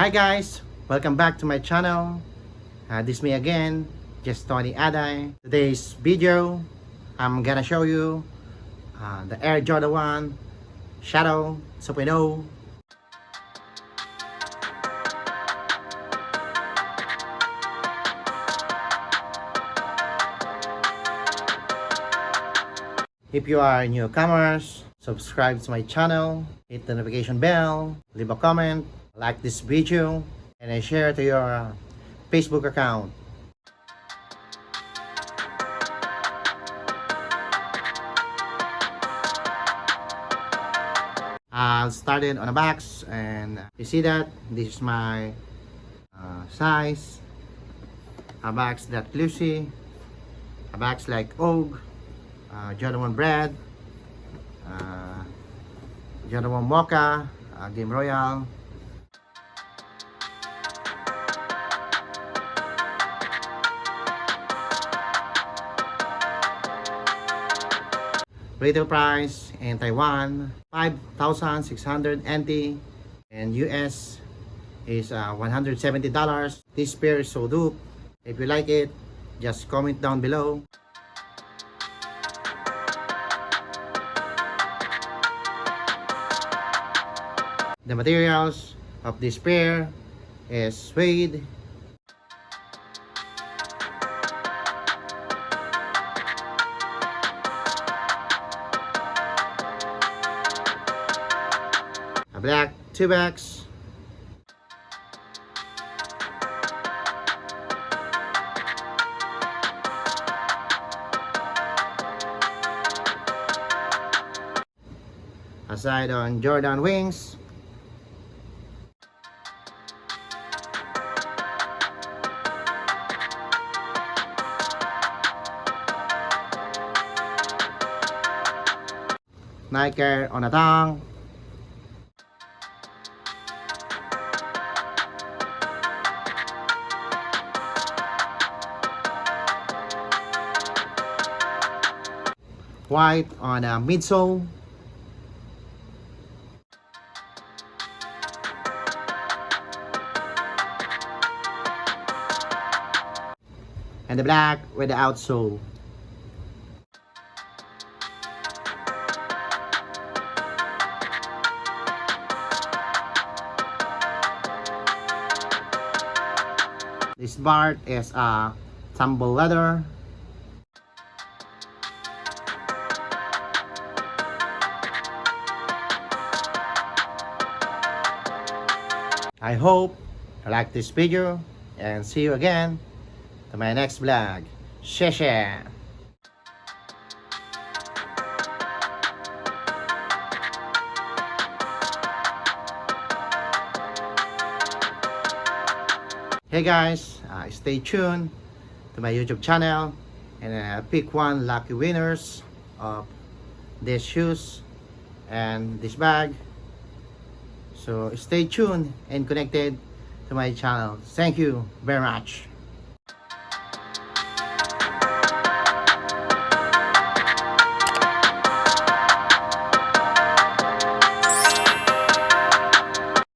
Hi guys, welcome back to my channel. This me again, just Tony Aday. Today's video, I'm gonna show you the Air Jordan 1 Shadow 2.0. If you are newcomers, subscribe to my channel, hit the notification bell, leave a comment, like this video, and I share to your Facebook account. I'll start it on a box, and you see that this is my size. A box that Lucy, a box like Og, Jordan 1 bread, Jordan 1 mocha, Game Royal. Retail price in Taiwan 5,600 NT, and US is $170. This pair is so dope. If you like it, just comment down below. The materials of this pair is suede, a black 2X, a side on Jordan wings, Nike on a tongue, white on a midsole, and the black with the outsole. This part is a tumble leather. I hope you like this video, and see you again to my next vlog. Share. Hey guys, stay tuned to my YouTube channel, and pick one lucky winners of these shoes and this bag. So stay tuned and connected to my channel. Thank you very much.